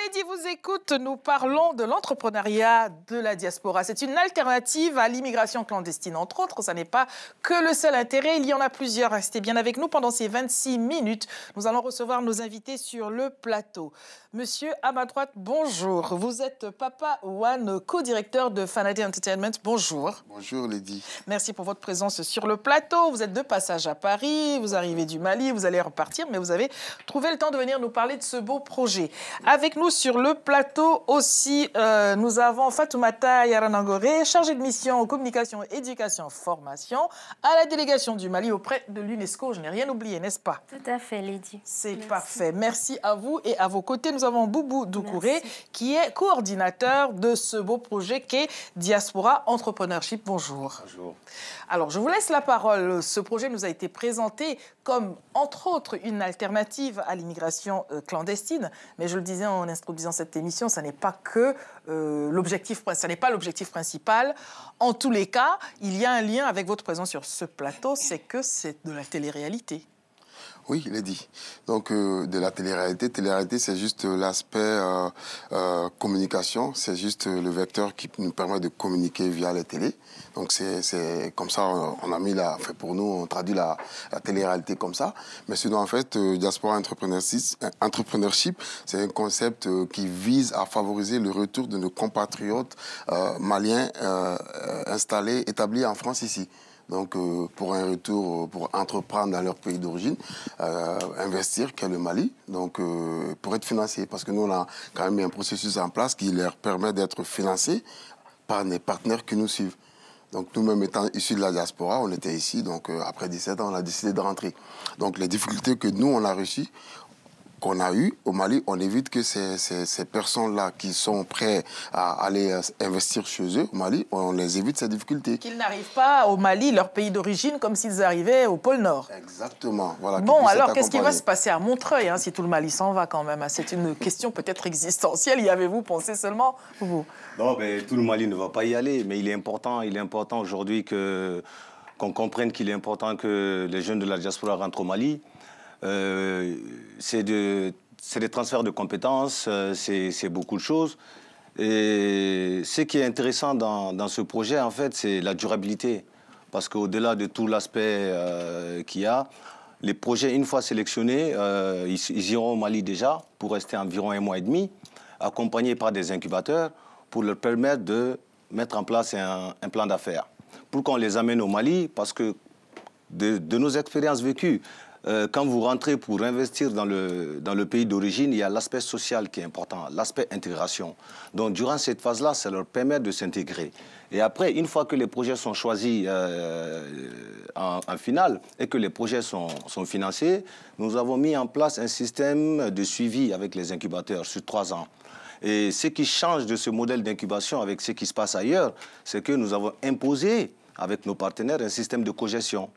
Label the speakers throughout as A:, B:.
A: Lady vous écoute, nous parlons de l'entrepreneuriat de la diaspora. C'est une alternative à l'immigration clandestine, entre autres. Ça n'est pas que le seul intérêt, il y en a plusieurs. Restez bien avec nous pendant ces 26 minutes. Nous allons recevoir nos invités sur le plateau. Monsieur, à ma droite, bonjour. Vous êtes Papa One, co-directeur de Fanadi Entertainment. Bonjour.
B: Bonjour Lady.
A: Merci pour votre présence sur le plateau. Vous êtes de passage à Paris, vous arrivez du Mali, vous allez repartir, mais vous avez trouvé le temps de venir nous parler de ce beau projet. Avec nous sur le plateau aussi, nous avons Fatoumata Yaranangoré, chargée de mission communication, éducation, formation à la délégation du Mali auprès de l'UNESCO. Je n'ai rien oublié, n'est-ce pas?
C: Tout à fait, Lady.
A: C'est parfait. Merci à vous. Et à vos côtés, nous avons Boubou Doucouré, qui est coordinateur de ce beau projet qu'est Diaspora Entrepreneurship. Bonjour.
B: Bonjour.
A: Alors, je vous laisse la parole. Ce projet nous a été présenté comme, entre autres, une alternative à l'immigration clandestine. Mais je le disais en introduisant cette émission, ça n'est pas que l'objectif principal. En tous les cas, il y a un lien avec votre présence sur ce plateau, c'est que c'est de la télé-réalité.
B: Oui, Lady. Donc, de la télé-réalité. Télé-réalité, c'est juste l'aspect communication. C'est juste le vecteur qui nous permet de communiquer via la télé. Donc, c'est comme ça, on a mis pour nous, on traduit la télé-réalité comme ça. Mais sinon, en fait, Diaspora Entrepreneurship, c'est un concept qui vise à favoriser le retour de nos compatriotes maliens établis en France ici. Donc, pour un retour, pour entreprendre dans leur pays d'origine, investir, qu'est le Mali, donc pour être financé. Parce que nous, on a quand même mis un processus en place qui leur permet d'être financés par des partenaires qui nous suivent. Donc, nous-mêmes étant issus de la diaspora, on était ici, donc après 17 ans, on a décidé de rentrer. Donc, les difficultés que nous, on a reçues, qu'on a eu au Mali, on évite que ces personnes-là qui sont prêtes à aller investir chez eux au Mali, on les évite ces difficultés.
A: Qu'ils n'arrivent pas au Mali, leur pays d'origine, comme s'ils arrivaient au pôle Nord.
B: Exactement. Voilà,
A: bon, alors, qu'est-ce qui va se passer à Montreuil, hein, si tout le Mali s'en va quand même? C'est une question peut-être existentielle. Y avez-vous pensé seulement, vous?
D: Non, mais tout le Mali ne va pas y aller. Mais il est important aujourd'hui qu'on comprenne qu'il est important que les jeunes de la diaspora rentrent au Mali. C'est des transferts de compétences, c'est beaucoup de choses. Et ce qui est intéressant dans ce projet, en fait, c'est la durabilité. Parce qu'au-delà de tout l'aspect qu'il y a, les projets, une fois sélectionnés, ils iront au Mali déjà pour rester environ 1 mois et demi, accompagnés par des incubateurs pour leur permettre de mettre en place un plan d'affaires. Pourquoi on les amène au Mali? Parce que de nos expériences vécues, quand vous rentrez pour investir dans le pays d'origine, il y a l'aspect social qui est important, l'aspect intégration. Donc, durant cette phase-là, ça leur permet de s'intégrer. Et après, une fois que les projets sont choisis en finale et que les projets sont financés, nous avons mis en place un système de suivi avec les incubateurs sur 3 ans. Et ce qui change de ce modèle d'incubation avec ce qui se passe ailleurs, c'est que nous avons imposé avec nos partenaires un système de cogestion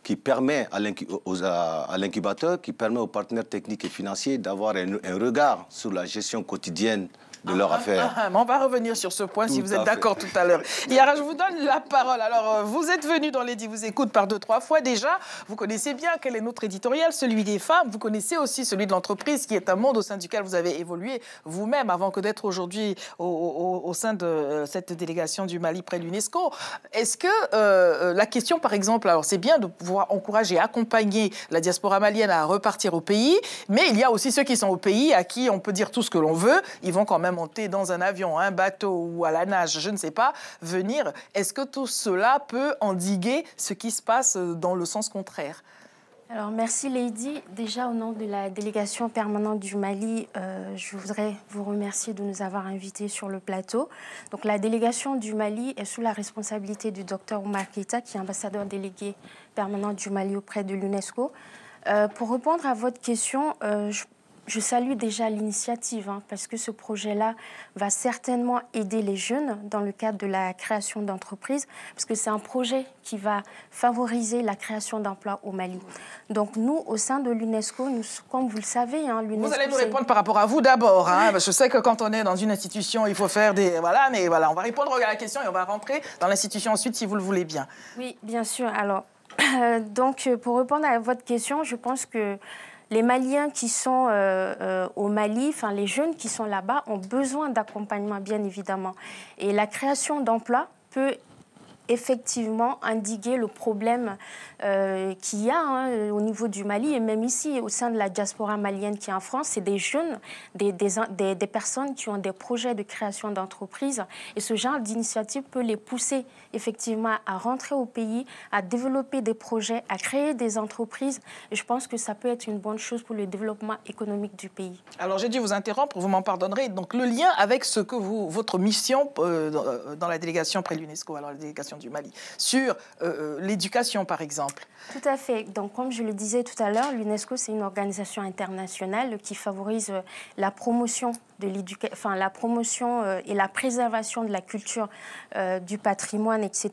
D: qui permet à l'incubateur, qui permet aux partenaires techniques et financiers d'avoir un regard sur la gestion quotidienne de leur affaire.
A: On va revenir sur ce point si vous êtes d'accord tout à l'heure. Yara, je vous donne la parole. Alors, vous êtes venu dans Lady vous écoute par 2-3 fois déjà. Vous connaissez bien quel est notre éditorial, celui des femmes. Vous connaissez aussi celui de l'entreprise, qui est un monde au sein duquel vous avez évolué vous-même avant que d'être aujourd'hui au sein de cette délégation du Mali près de l'UNESCO. Est-ce que la question, par exemple, alors c'est bien de pouvoir encourager, accompagner la diaspora malienne à repartir au pays, mais il y a aussi ceux qui sont au pays, à qui on peut dire tout ce que l'on veut, ils vont quand même monter dans un avion, un bateau ou à la nage, je ne sais pas, venir. Est-ce que tout cela peut endiguer ce qui se passe dans le sens contraire?
C: Alors, merci Lady. Déjà, au nom de la délégation permanente du Mali, je voudrais vous remercier de nous avoir invités sur le plateau. Donc, la délégation du Mali est sous la responsabilité du Dr Oumar Keïta, qui est ambassadeur délégué permanent du Mali auprès de l'UNESCO. Pour répondre à votre question, je salue déjà l'initiative, parce que ce projet-là va certainement aider les jeunes dans le cadre de la création d'entreprises, parce que c'est un projet qui va favoriser la création d'emplois au Mali. Donc nous, au sein de l'UNESCO, comme vous le savez, l'UNESCO...
A: Vous allez nous répondre par rapport à vous d'abord. Je sais que quand on est dans une institution, il faut faire des... Voilà, mais voilà, on va répondre à la question et on va rentrer dans l'institution ensuite, si vous le voulez bien.
C: Oui, bien sûr. Alors, donc, pour répondre à votre question, je pense que les Maliens qui sont au Mali, enfin les jeunes qui sont là-bas ont besoin d'accompagnement, bien évidemment. Et la création d'emplois peut effectivement endiguer le problème qu'il y a au niveau du Mali et même ici au sein de la diaspora malienne qui est en France. C'est des jeunes, des personnes qui ont des projets de création d'entreprises et ce genre d'initiative peut les pousser effectivement à rentrer au pays, à développer des projets, à créer des entreprises et je pense que ça peut être une bonne chose pour le développement économique du pays.
A: Alors j'ai dû vous interrompre, vous m'en pardonnerez. Donc le lien avec ce que votre mission dans la délégation près de l'UNESCO, alors la délégation du Mali, sur l'éducation par exemple.
C: Tout à fait. Donc, comme je le disais tout à l'heure, l'UNESCO, c'est une organisation internationale qui favorise la promotion de l'éducation, enfin la promotion et la préservation de la culture, du patrimoine, etc.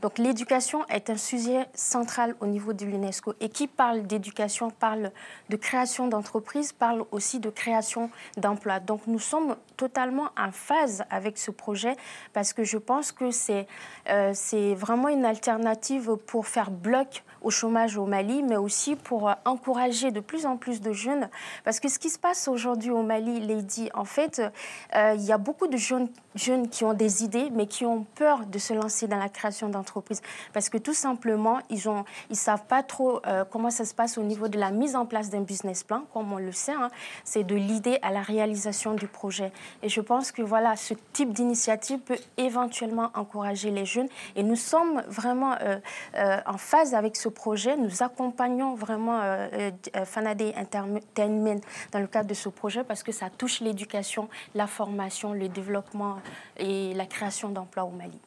C: Donc, l'éducation est un sujet central au niveau de l'UNESCO. Et qui parle d'éducation parle de création d'entreprises, parle aussi de création d'emplois. Donc, nous sommes totalement en phase avec ce projet parce que je pense que c'est vraiment une alternative pour faire bloc au chômage au Mali, mais aussi pour encourager de plus en plus de jeunes. Parce que ce qui se passe aujourd'hui au Mali, Lady, en fait, il y a beaucoup de jeunes qui ont des idées, mais qui ont peur de se lancer dans la création d'entreprises. Parce que tout simplement, ils savent pas trop comment ça se passe au niveau de la mise en place d'un business plan, comme on le sait. C'est de l'idée à la réalisation du projet. Et je pense que voilà, ce type d'initiative peut éventuellement encourager les jeunes. Et nous sommes vraiment en phase avec ce projet. Nous accompagnons vraiment Fanadé Entertainment dans le cadre de ce projet parce que ça touche l'éducation, la formation, le développement et la création d'emplois au Mali.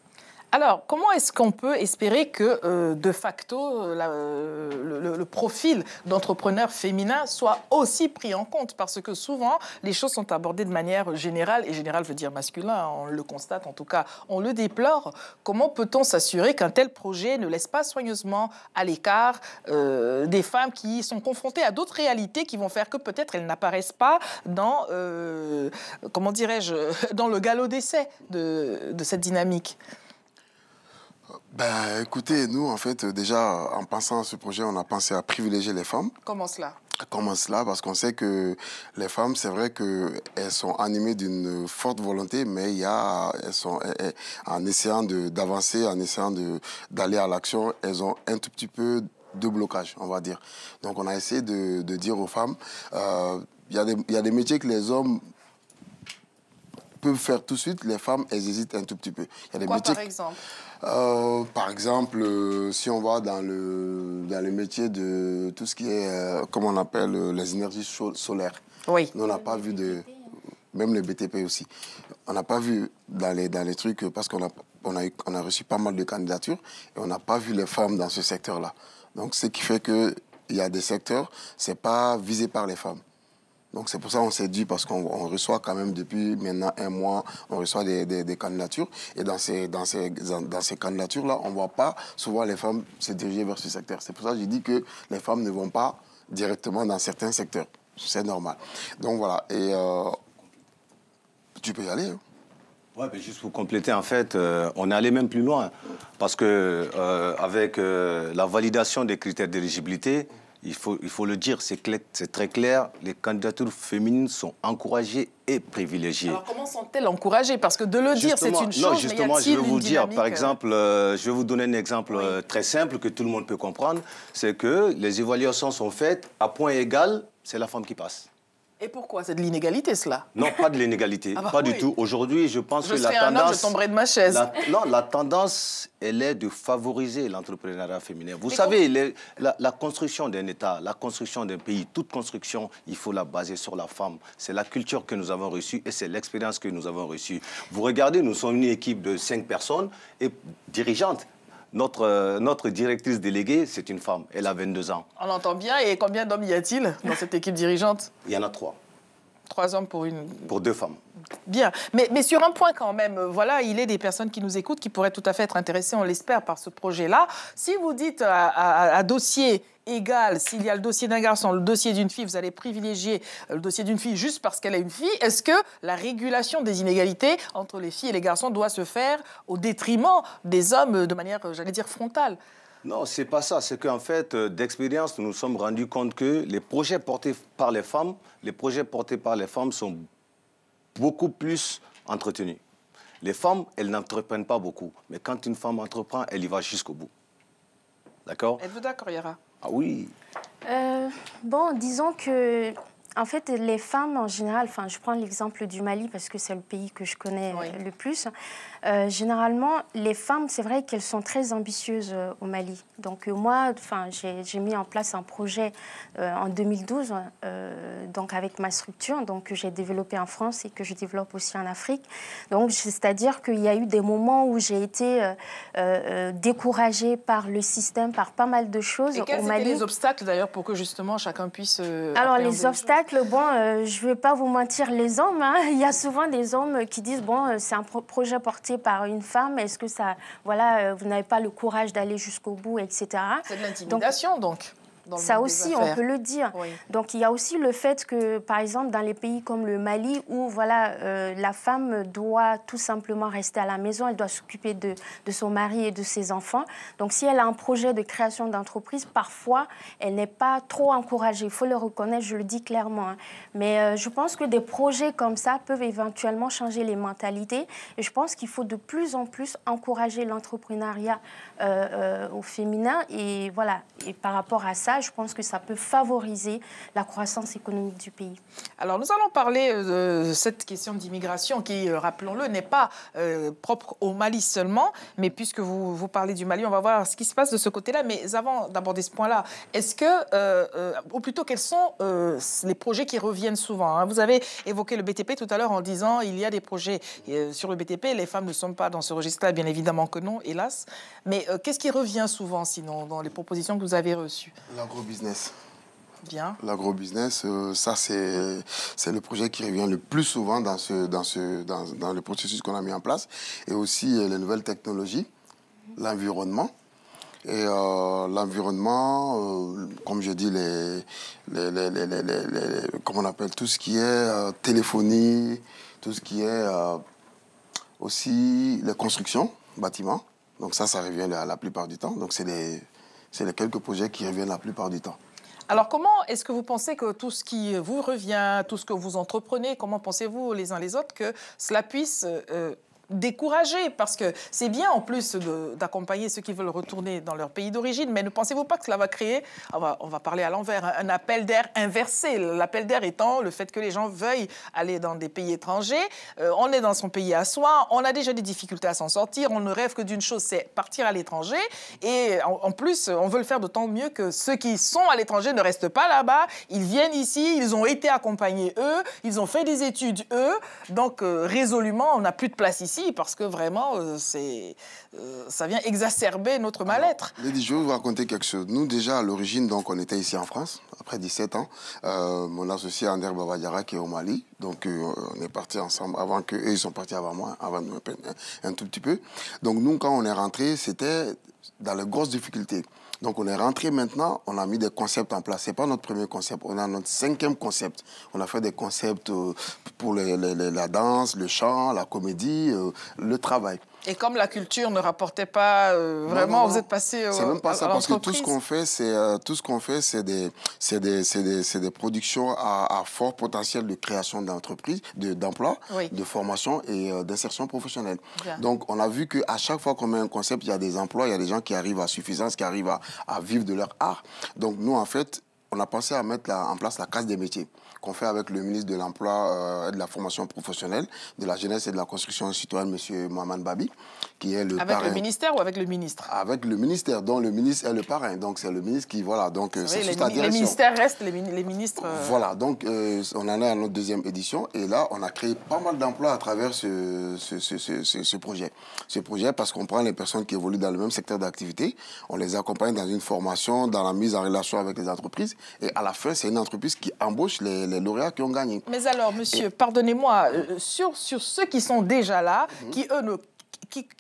A: Alors, comment est-ce qu'on peut espérer que, de facto, le profil d'entrepreneur féminin soit aussi pris en compte? Parce que souvent, les choses sont abordées de manière générale, et générale veut dire masculin, on le constate, en tout cas, on le déplore. Comment peut-on s'assurer qu'un tel projet ne laisse pas soigneusement à l'écart des femmes qui sont confrontées à d'autres réalités qui vont faire que peut-être elles n'apparaissent pas dans, comment dirais-je, dans le galop d'essai de cette dynamique?
B: Ben, écoutez, nous, en fait, déjà, en pensant à ce projet, on a pensé à privilégier les femmes.
A: Comment cela?
B: Comment cela? Parce qu'on sait que les femmes, c'est vrai qu'elles sont animées d'une forte volonté, mais elles sont, en essayant d'avancer, en essayant d'aller à l'action, elles ont un tout petit peu de blocage, on va dire. Donc, on a essayé de dire aux femmes, il y a des métiers que les hommes peuvent faire tout de suite, les femmes, elles hésitent un tout petit peu. Il y a des métiers
A: par exemple?
B: Par exemple, si on va dans le métier de tout ce qui est, comment on appelle, les énergies solaires.
A: Oui.
B: Nous, on n'a pas vu même le BTP aussi. On n'a pas vu dans les trucs, parce qu'on a reçu pas mal de candidatures, et on n'a pas vu les femmes dans ce secteur-là. Donc, ce qui fait qu'il y a des secteurs, ce n'est pas visé par les femmes. Donc, c'est pour ça qu'on s'est dit, parce qu'on reçoit quand même depuis maintenant 1 mois, on reçoit des candidatures. Et dans ces candidatures-là, on ne voit pas souvent les femmes se diriger vers ce secteur. C'est pour ça que j'ai dit que les femmes ne vont pas directement dans certains secteurs. C'est normal. Donc, voilà. Et tu peux y aller. Hein.
D: Ouais, mais juste pour compléter, en fait, on est allé même plus loin. Parce que avec la validation des critères d'éligibilité, il faut le dire, c'est très clair, les candidatures féminines sont encouragées et privilégiées.
A: Alors comment sont-elles encouragées? Parce que de le dire, c'est une chose,
D: non, justement,
A: mais y a-t-il
D: je vais vous dire, par exemple, je vais vous donner un exemple
A: oui.
D: très simple que tout le monde peut comprendre, c'est que les évaluations sont faites à point égal, c'est la femme qui passe.
A: Et pourquoi? C'est de l'inégalité, cela?
D: Non, pas de l'inégalité, pas du tout. Aujourd'hui, je pense que la tendance...
A: je tomberais de ma chaise.
D: La tendance, elle est de favoriser l'entrepreneuriat féminin. Vous savez, la construction d'un État, la construction d'un pays, toute construction, il faut la baser sur la femme. C'est la culture que nous avons reçue et c'est l'expérience que nous avons reçue. Vous regardez, nous sommes une équipe de 5 personnes et dirigeantes. Notre directrice déléguée, c'est une femme. Elle a 22 ans.
A: On entend bien. Et combien d'hommes y a-t-il dans cette équipe dirigeante?
D: Il y en a 3.
A: 3 hommes pour
D: 2 femmes.
A: Bien. Mais sur un point quand même, voilà, il y a des personnes qui nous écoutent qui pourraient tout à fait être intéressées, on l'espère, par ce projet-là. Si vous dites à dossier égal, s'il y a le dossier d'un garçon, le dossier d'une fille, vous allez privilégier le dossier d'une fille juste parce qu'elle est une fille, est-ce que la régulation des inégalités entre les filles et les garçons doit se faire au détriment des hommes de manière, j'allais dire, frontale?
D: Non, c'est pas ça. C'est qu'en fait, d'expérience, nous nous sommes rendus compte que les projets portés par les femmes, sont beaucoup plus entretenus. Les femmes, elles n'entreprennent pas beaucoup. Mais quand une femme entreprend, elle y va jusqu'au bout. D'accord?
A: Êtes-vous d'accord, Yara?
D: Ah oui.
C: Bon, disons que, en fait, les femmes en général, enfin, je prends l'exemple du Mali parce que c'est le pays que je connais le plus. Généralement, les femmes, c'est vrai qu'elles sont très ambitieuses au Mali. Donc moi, enfin, j'ai mis en place un projet en 2012, donc avec ma structure, donc que j'ai développé en France et que je développe aussi en Afrique. Donc, c'est-à-dire qu'il y a eu des moments où j'ai été découragée par le système, par pas mal de choses
A: et quels
C: au Mali.
A: étaient les obstacles d'ailleurs pour que justement chacun puisse
C: Alors les obstacles, bon, je ne vais pas vous mentir, les hommes, hein, il y a souvent des hommes qui disent bon, c'est un projet porté par une femme, est-ce que ça, voilà, vous n'avez pas le courage d'aller jusqu'au bout, etc.
A: C'est de l'intimidation donc.
C: Ça aussi, on peut le dire. Oui. Donc, il y a aussi le fait que, par exemple, dans les pays comme le Mali, où voilà, la femme doit tout simplement rester à la maison, elle doit s'occuper de son mari et de ses enfants. Donc, si elle a un projet de création d'entreprise, parfois, elle n'est pas trop encouragée. Il faut le reconnaître, je le dis clairement. Hein. Mais je pense que des projets comme ça peuvent éventuellement changer les mentalités. Et je pense qu'il faut de plus en plus encourager l'entrepreneuriat au féminin. Et voilà, et par rapport à ça, je pense que ça peut favoriser la croissance économique du pays.
A: Alors, nous allons parler de cette question d'immigration qui, rappelons-le, n'est pas propre au Mali seulement, mais puisque vous parlez du Mali, on va voir ce qui se passe de ce côté-là. Mais avant d'aborder ce point-là, est-ce que, ou plutôt, quels sont les projets qui reviennent souvent, hein? Vous avez évoqué le BTP tout à l'heure en disant il y a des projets sur le BTP, les femmes ne sont pas dans ce registre-là, bien évidemment que non, hélas. Mais qu'est-ce qui revient souvent, sinon, dans les propositions que vous avez reçues?
B: L'agrobusiness.
A: Bien.
B: L'agrobusiness, ça c'est le projet qui revient le plus souvent dans le processus qu'on a mis en place. Et aussi les nouvelles technologies, l'environnement. Et l'environnement, comme je dis, comment on appelle, tout ce qui est téléphonie, tout ce qui est aussi les constructions, bâtiments. Donc ça revient la plupart du temps. Donc c'est les quelques projets qui reviennent la plupart du temps.
A: Alors, comment est-ce que vous pensez que tout ce qui vous revient, tout ce que vous entreprenez, comment pensez-vous les uns les autres que cela puisse décourager? Parce que c'est bien en plus d'accompagner ceux qui veulent retourner dans leur pays d'origine, mais ne pensez-vous pas que cela va créer, on va parler à l'envers, un appel d'air inversé? L'appel d'air étant le fait que les gens veuillent aller dans des pays étrangers. On est dans son pays à soi, on a déjà des difficultés à s'en sortir, on ne rêve que d'une chose, c'est partir à l'étranger. Et en plus, on veut le faire d'autant mieux que ceux qui sont à l'étranger ne restent pas là-bas, ils viennent ici, ils ont été accompagnés eux, ils ont fait des études eux, donc résolument, on n'a plus de place ici. Parce que vraiment, ça vient exacerber notre mal-être.
B: Lady, je vais vous raconter quelque chose. Nous, déjà, à l'origine, donc, on était ici en France, après 17 ans. Mon associé, Ander Babadiara, qui est au Mali. Donc, on est partis ensemble avant qu'eux, ils sont partis avant moi, avant un tout petit peu. Donc, nous, quand on est rentrés, c'était dans les grosses difficultés. Donc, on est rentré maintenant, on a mis des concepts en place. Ce n'est pas notre premier concept, on a notre 5e concept. On a fait des concepts pour la danse, le chant, la comédie, le travail.
A: Et comme la culture ne rapportait pas vraiment, vous êtes passé
B: c'est même pas ça, parce que tout ce qu'on fait, c'est des productions à fort potentiel de création d'entreprises, d'emplois, oui, de formation et d'insertion professionnelle. Bien. Donc, on a vu qu'à chaque fois qu'on met un concept, il y a des emplois, il y a des gens qui arrivent à suffisance, qui arrivent à vivre de leur art. Donc, nous, en fait, on a pensé à mettre en place la case des métiers qu'on fait avec le ministre de l'Emploi et de la Formation professionnelle, de la Jeunesse et de la Construction citoyenne, M. Mohamed Babi, qui est le parrain.
A: Avec le ministère ou avec le ministre? Avec
B: le ministère, dont le ministre est le parrain. Donc, c'est le ministre qui, voilà, donc c'est sous ta direction.
A: Les ministères restent les ministres...
B: Voilà, donc on en est à notre 2e édition. Et là, on a créé pas mal d'emplois à travers ce projet. Ce projet, parce qu'on prend les personnes qui évoluent dans le même secteur d'activité, on les accompagne dans une formation, dans la mise en relation avec les entreprises. Et à la fin, c'est une entreprise qui embauche les lauréats qui ont gagné.
A: Mais alors, monsieur, pardonnez-moi, sur ceux qui sont déjà là, qui, eux,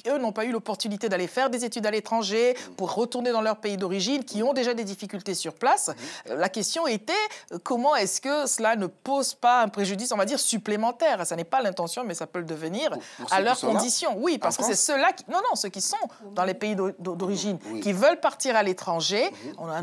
A: eux, n'ont pas eu l'opportunité d'aller faire des études à l'étranger, pour retourner dans leur pays d'origine, qui ont déjà des difficultés sur place. La question était, comment est-ce que cela ne pose pas un préjudice, on va dire, supplémentaire? Ça n'est pas l'intention, mais ça peut le devenir à leurs conditions. Oui, parce que c'est ceux-là qui... Non, ceux qui sont dans les pays d'origine, qui veulent partir à l'étranger.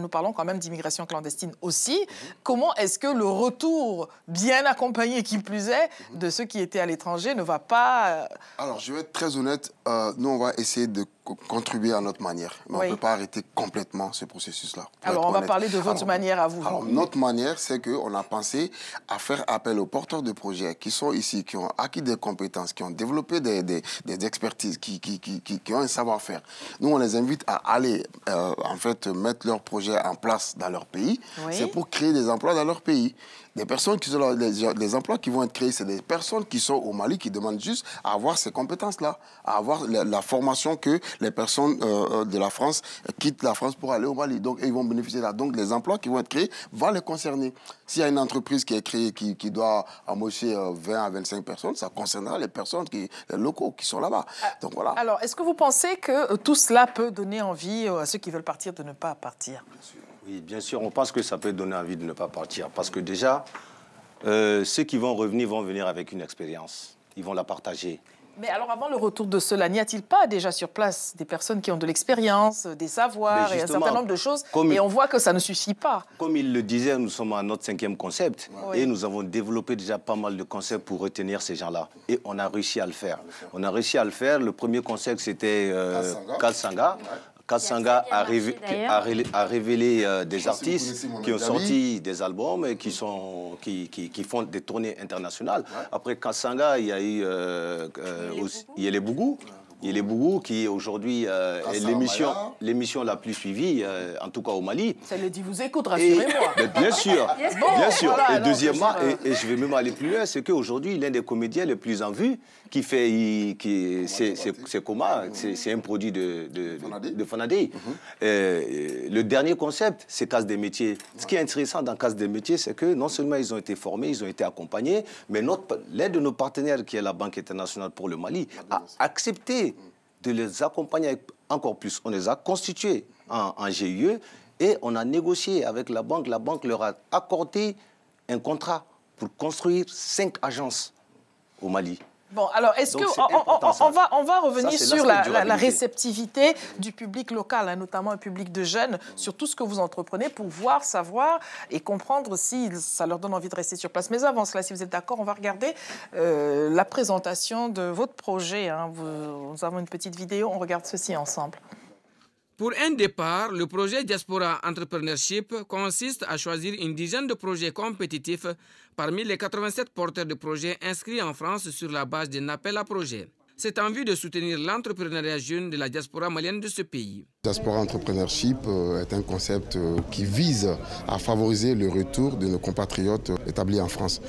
A: Nous parlons quand même d'immigration clandestine aussi. Comment est-ce que le retour, bien accompagné qui plus est, de ceux qui étaient à l'étranger ne va pas...
B: Alors, je vais être très honnête. Nous, on va essayer de contribuer à notre manière. Mais on ne peut pas arrêter complètement ce processus-là.
A: Alors, on va parler de votre manière à vous.
B: Alors, notre manière, c'est qu'on a pensé à faire appel aux porteurs de projets qui sont ici, qui ont acquis des compétences, qui ont développé des expertises, qui ont un savoir-faire. Nous, on les invite à aller, en fait, mettre leurs projets en place dans leur pays. C'est pour créer des emplois dans leur pays. Des personnes qui sont les emplois qui vont être créés, c'est des personnes qui sont au Mali, qui demandent juste à avoir ces compétences-là, à avoir la formation que les personnes de la France quittent la France pour aller au Mali. Donc, ils vont bénéficier de là. Donc, les emplois qui vont être créés vont les concerner. S'il y a une entreprise qui est créée, qui doit embaucher 20 à 25 personnes, ça concernera les personnes, les locaux qui sont là-bas. Donc, voilà.
A: Alors, est-ce que vous pensez que tout cela peut donner envie à ceux qui veulent partir de ne pas partir?
B: Bien sûr.
D: Oui, bien sûr, on pense que ça peut donner envie de ne pas partir. Parce que déjà, ceux qui vont revenir vont venir avec une expérience. Ils vont la partager.
A: Mais alors, avant le retour de cela, n'y a-t-il pas déjà sur place des personnes qui ont de l'expérience, des savoirs et un certain nombre de choses? Et on voit que ça ne suffit pas.
D: Comme il le disait, nous sommes à notre 5e concept. Et nous avons développé déjà pas mal de concepts pour retenir ces gens-là. Et on a réussi à le faire. On a réussi à le faire. Le premier concept, c'était Kalsanga. Kalsanga a révélé des artistes qui ont sorti des albums et qui font des tournées internationales. Après Kalsanga, il y a eu les Bougou. Il y a les Bougou qui aujourd'hui est l'émission la plus suivie, en tout cas au Mali.
A: Ça le dit, vous écoute, rassurez-moi.
D: Bien sûr, bien sûr. Voilà, et deuxièmement, et je vais même aller plus loin, c'est qu'aujourd'hui, l'un des comédiens les plus en vue, c'est Coma, c'est un produit de Fanadé. Le dernier concept, c'est Case des métiers. Ce qui est intéressant dans Case des métiers, c'est que non seulement ils ont été formés, ils ont été accompagnés, mais l'un de nos partenaires, qui est la Banque internationale pour le Mali, a accepté de les accompagner encore plus. On les a constitués en GIE et on a négocié avec la banque. La banque leur a accordé un contrat pour construire 5 agences au Mali.
A: Bon, alors, est-ce qu'on va revenir sur la réceptivité du public local, hein, notamment un public de jeunes, sur tout ce que vous entreprenez pour voir, savoir et comprendre si ça leur donne envie de rester sur place. Mais avant cela, si vous êtes d'accord, on va regarder la présentation de votre projet. Hein. Nous avons une petite vidéo, on regarde ceci ensemble.
E: Pour un départ, le projet Diaspora Entrepreneurship consiste à choisir une dizaine de projets compétitifs parmi les 87 porteurs de projets inscrits en France sur la base d'un appel à projet. C'est en vue de soutenir l'entrepreneuriat jeune de la diaspora malienne de ce pays.
B: Diaspora Entrepreneurship est un concept qui vise à favoriser le retour de nos compatriotes établis en France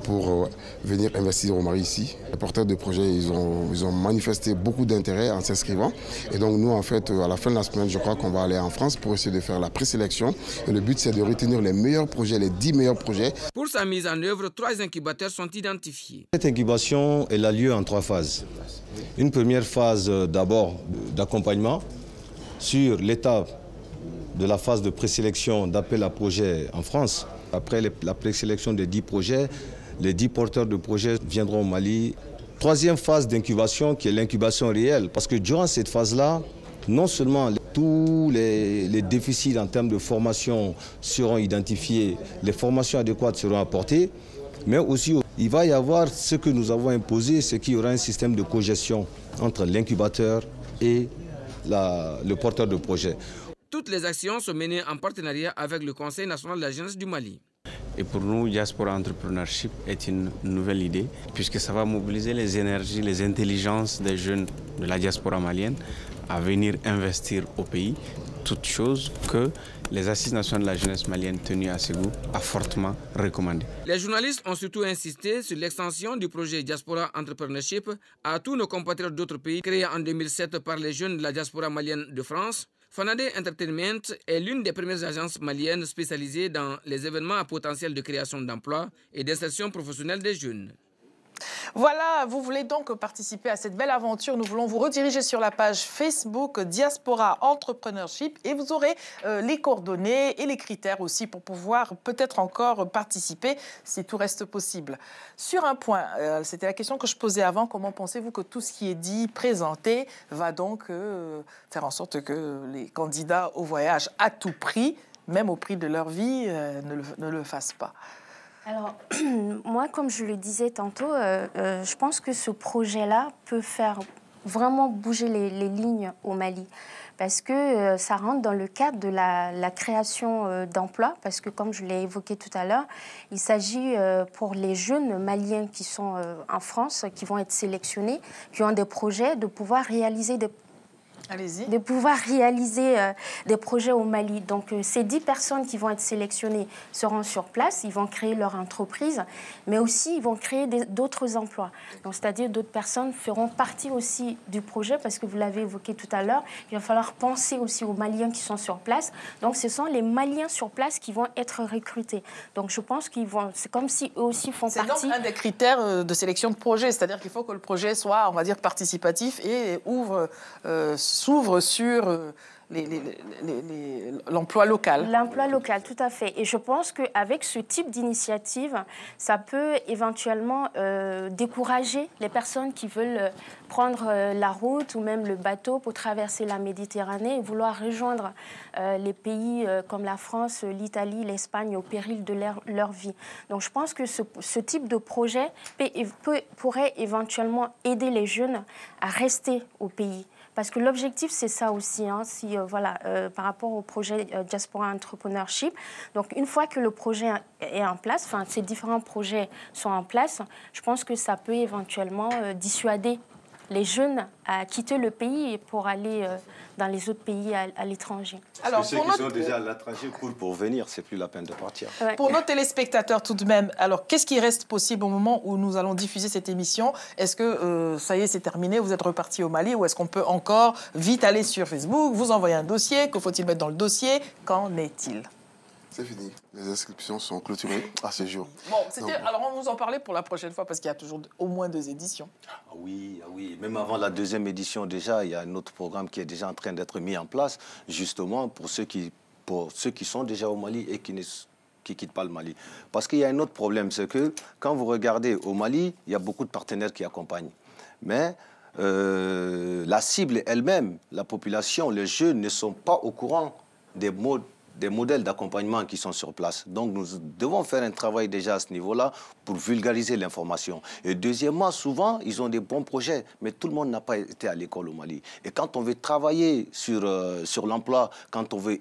B: pour venir investir au Mali ici. Les porteurs de projets, ils ont manifesté beaucoup d'intérêt en s'inscrivant. Et donc nous, en fait, à la fin de la semaine, je crois qu'on va aller en France pour essayer de faire la présélection. Et le but, c'est de retenir les meilleurs projets, les 10 meilleurs projets.
E: Pour sa mise en œuvre, 3 incubateurs sont identifiés.
D: Cette incubation, elle a lieu en 3 phases. Une première phase d'abord d'accompagnement sur l'étape de la phase de présélection d'appel à projet en France. Après la présélection des 10 projets, les 10 porteurs de projets viendront au Mali. 3e phase d'incubation qui est l'incubation réelle. Parce que durant cette phase-là, non seulement tous les déficits en termes de formation seront identifiés, les formations adéquates seront apportées, mais aussi il va y avoir ce que nous avons imposé, c'est qu'il y aura un système de cogestion entre l'incubateur et le porteur de projet.
E: Toutes les actions sont menées en partenariat avec le Conseil national de la jeunesse du Mali.
F: Et pour nous, Diaspora Entrepreneurship est une nouvelle idée, puisque ça va mobiliser les énergies, les intelligences des jeunes de la diaspora malienne à venir investir au pays, toute chose que les Assises nationales de la jeunesse malienne tenues à Ségou a fortement recommandé.
E: Les journalistes ont surtout insisté sur l'extension du projet Diaspora Entrepreneurship à tous nos compatriotes d'autres pays créés en 2007 par les jeunes de la diaspora malienne de France. Fanadé Entertainment est l'une des premières agences maliennes spécialisées dans les événements à potentiel de création d'emplois et d'insertion professionnelle des jeunes.
A: Voilà, vous voulez donc participer à cette belle aventure. Nous voulons vous rediriger sur la page Facebook Diaspora Entrepreneurship et vous aurez les coordonnées et les critères aussi pour pouvoir peut-être encore participer si tout reste possible. Sur un point, c'était la question que je posais avant, comment pensez-vous que tout ce qui est dit, présenté, va donc faire en sorte que les candidats au voyage à tout prix, même au prix de leur vie, ne le fassent pas?
C: Alors, moi, comme je le disais tantôt, je pense que ce projet-là peut faire vraiment bouger les lignes au Mali. Parce que ça rentre dans le cadre de la création d'emplois. Parce que, comme je l'ai évoqué tout à l'heure, il s'agit pour les jeunes Maliens qui sont en France, qui vont être sélectionnés, qui ont des projets, de pouvoir réaliser des projets au Mali. Donc, ces 10 personnes qui vont être sélectionnées seront sur place, ils vont créer leur entreprise, mais aussi ils vont créer d'autres emplois. Donc, c'est-à-dire d'autres personnes feront partie aussi du projet, parce que vous l'avez évoqué tout à l'heure, il va falloir penser aussi aux Maliens qui sont sur place. Donc, ce sont les Maliens sur place qui vont être recrutés. Donc, je pense c'est comme si eux aussi font partie.
A: C'est donc un des critères de sélection de projet, c'est-à-dire qu'il faut que le projet soit, on va dire, participatif et s'ouvre sur l'emploi local.
C: L'emploi local, tout à fait. Et je pense qu'avec ce type d'initiative, ça peut éventuellement décourager les personnes qui veulent prendre la route ou même le bateau pour traverser la Méditerranée et vouloir rejoindre les pays comme la France, l'Italie, l'Espagne au péril de leur vie. Donc je pense que ce type de projet pourrait éventuellement aider les jeunes à rester au pays. Parce que l'objectif, c'est ça aussi, hein, par rapport au projet Diaspora Entrepreneurship. Donc, une fois que le projet est en place, enfin, ces différents projets sont en place, je pense que ça peut éventuellement dissuader les jeunes à quitter le pays pour aller dans les autres pays à l'étranger.
D: Alors, ceux qui sont déjà à l'étranger courent pour venir, c'est plus la peine de partir.
A: Ouais. Pour nos téléspectateurs tout de même, alors qu'est-ce qui reste possible au moment où nous allons diffuser cette émission? Est-ce que ça y est, c'est terminé, vous êtes reparti au Mali, ou est-ce qu'on peut encore vite aller sur Facebook, vous envoyer un dossier, que faut-il mettre dans le dossier? Qu'en est-il?
B: C'est fini. Les inscriptions sont clôturées à ce jour.
A: Bon, alors on va vous en parler pour la prochaine fois parce qu'il y a toujours au moins 2 éditions.
D: Ah oui. Même avant la 2e édition, déjà, il y a un autre programme qui est déjà en train d'être mis en place, justement pour ceux qui sont déjà au Mali et qui ne quittent pas le Mali. Parce qu'il y a un autre problème, c'est que quand vous regardez au Mali, il y a beaucoup de partenaires qui accompagnent. Mais la cible elle-même, la population, les jeunes ne sont pas au courant des modèles d'accompagnement qui sont sur place. Donc, nous devons faire un travail déjà à ce niveau-là pour vulgariser l'information. Et deuxièmement, souvent, ils ont des bons projets, mais tout le monde n'a pas été à l'école au Mali. Et quand on veut travailler sur l'emploi, quand on veut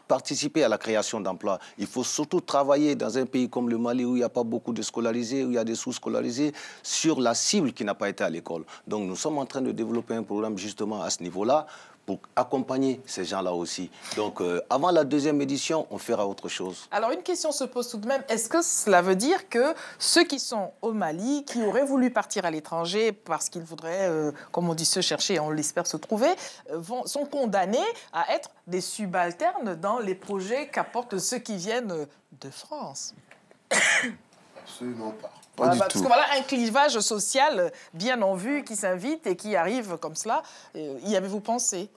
D: participer à la création d'emplois, il faut surtout travailler dans un pays comme le Mali où il n'y a pas beaucoup de scolarisés, où il y a des sous-scolarisés, sur la cible qui n'a pas été à l'école. Donc, nous sommes en train de développer un programme justement à ce niveau-là, pour accompagner ces gens-là aussi. Donc, avant la 2e édition, on fera autre chose.
A: Alors, une question se pose tout de même. Est-ce que cela veut dire que ceux qui sont au Mali, qui auraient voulu partir à l'étranger parce qu'ils voudraient, comme on dit, se chercher, on l'espère se trouver, sont condamnés à être des subalternes dans les projets qu'apportent ceux qui viennent de France?
B: Absolument pas.
A: Parce que voilà un clivage social bien en vue qui s'invite et qui arrive comme cela. Y avez-vous pensé?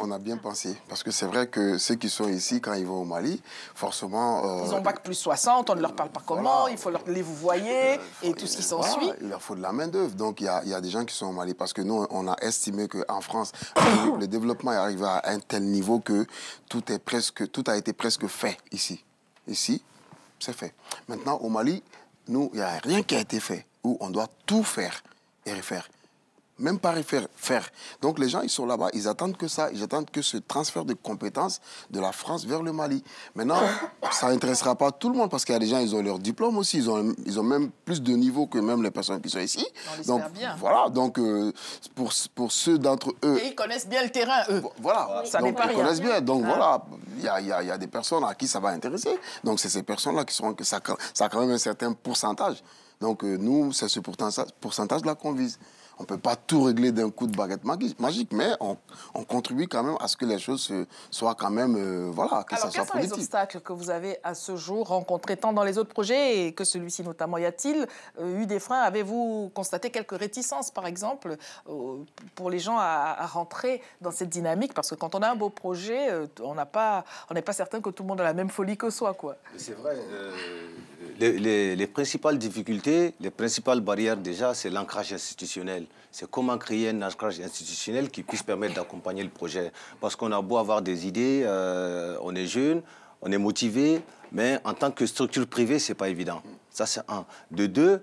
B: On a bien pensé. Parce que c'est vrai que ceux qui sont ici, quand ils vont au Mali, forcément...
A: ils ont bac plus 60, on ne leur parle pas comment, il faut les vous voyez et tout ce qui s'ensuit.
B: Voilà, il leur faut de la main-d'œuvre. Donc, il y a des gens qui sont au Mali. Parce que nous, on a estimé qu'en France, le développement est arrivé à un tel niveau que tout a été presque fait ici. Ici, c'est fait. Maintenant, au Mali... Nous, il n'y a rien qui a été fait, où on doit tout faire et refaire. Même pas refaire, faire. Donc les gens, ils sont là-bas, ils attendent que ça, ils attendent que ce transfert de compétences de la France vers le Mali. Maintenant, ça n'intéressera pas tout le monde, parce qu'il y a des gens, ils ont leur diplôme aussi, ils ont même plus de niveau que même les personnes qui sont ici.
A: On l'espère bien.
B: Voilà, donc pour ceux d'entre eux...
A: Et ils connaissent bien le terrain, eux.
B: Voilà,
A: ça n'est pas rien.
B: Ils connaissent bien, donc voilà, il y a des personnes à qui ça va intéresser. Donc c'est ces personnes-là qui seront... Ça a quand même un certain pourcentage. Donc nous, c'est ce pourcentage-là qu'on vise. On ne peut pas tout régler d'un coup de baguette magique, mais on contribue quand même à ce que les choses soient quand même, voilà, que ça soit
A: positif. Alors, quels sont les obstacles que vous avez à ce jour rencontrés tant dans les autres projets et que celui-ci notamment? Y a-t-il eu des freins? Avez-vous constaté quelques réticences, par exemple, pour les gens à rentrer dans cette dynamique? Parce que quand on a un beau projet, on n'est pas certain que tout le monde a la même folie que soi, quoi.
D: C'est vrai. Les principales difficultés, les principales barrières déjà, c'est l'ancrage institutionnel. C'est comment créer un ancrage institutionnel qui puisse permettre d'accompagner le projet. Parce qu'on a beau avoir des idées, on est jeune, on est motivé, mais en tant que structure privée, ce n'est pas évident. Ça, c'est un. De deux,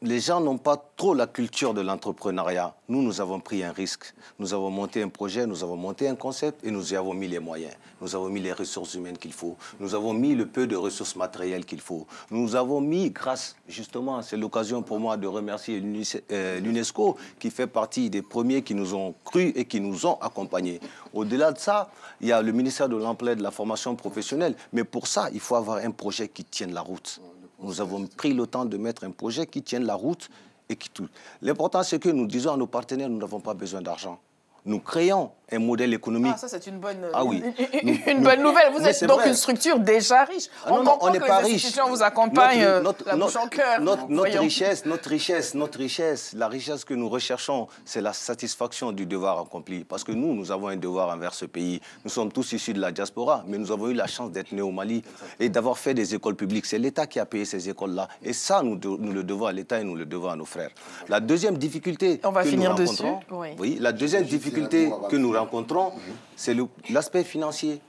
D: les gens n'ont pas trop la culture de l'entrepreneuriat. Nous avons pris un risque. Nous avons monté un projet, nous avons monté un concept et nous y avons mis les moyens. Nous avons mis les ressources humaines qu'il faut. Nous avons mis le peu de ressources matérielles qu'il faut. Nous avons mis, grâce, justement, c'est l'occasion pour moi de remercier l'UNESCO qui fait partie des premiers qui nous ont cru et qui nous ont accompagnés. Au-delà de ça, il y a le ministère de l'Emploi et de la formation professionnelle. Mais pour ça, il faut avoir un projet qui tienne la route. Nous avons pris le temps de mettre un projet qui tienne la route et qui tout. L'important, c'est que nous disons à nos partenaires, nous n'avons pas besoin d'argent. Nous créons un modèle économique.
A: Ah, ça, c'est une bonne,
D: oui.
A: une bonne nouvelle. Vous êtes donc une structure déjà riche. On comprend que les institutions vous accompagnent la bouche en cœur.
D: Notre richesse, la richesse que nous recherchons, c'est la satisfaction du devoir accompli. Parce que nous avons un devoir envers ce pays. Nous sommes tous issus de la diaspora, mais nous avons eu la chance d'être nés au Mali et d'avoir fait des écoles publiques. C'est l'État qui a payé ces écoles-là. Et ça, nous le devons à l'État et nous le devons à nos frères. La deuxième difficulté la deuxième difficulté que nous rencontrons, c'est l'aspect financier.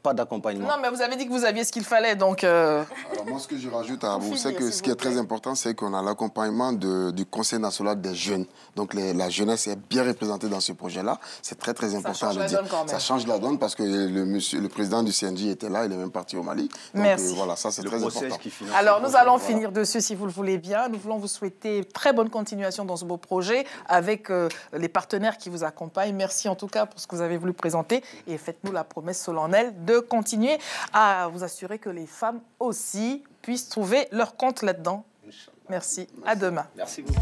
D: Pas d'accompagnement.
A: Non, mais vous avez dit que vous aviez ce qu'il fallait, donc...
B: Alors moi, ce que je rajoute à vous, c'est que ce qui est très important, c'est qu'on a l'accompagnement du Conseil national des jeunes. Donc la jeunesse est bien représentée dans ce projet-là. C'est très, très important de dire. Ça change la donne parce que le président du CNJ était là, il est même parti au Mali. Donc,
A: merci.
B: Voilà, ça c'est très important.
A: Alors, nous allons finir dessus, si vous le voulez bien. Nous voulons vous souhaiter très bonne continuation dans ce beau projet avec les partenaires qui vous accompagnent. Merci en tout cas pour ce que vous avez voulu présenter et faites-nous la promesse solennelle de continuer à vous assurer que les femmes aussi puissent trouver leur compte là-dedans. Merci. À demain.
D: Merci beaucoup.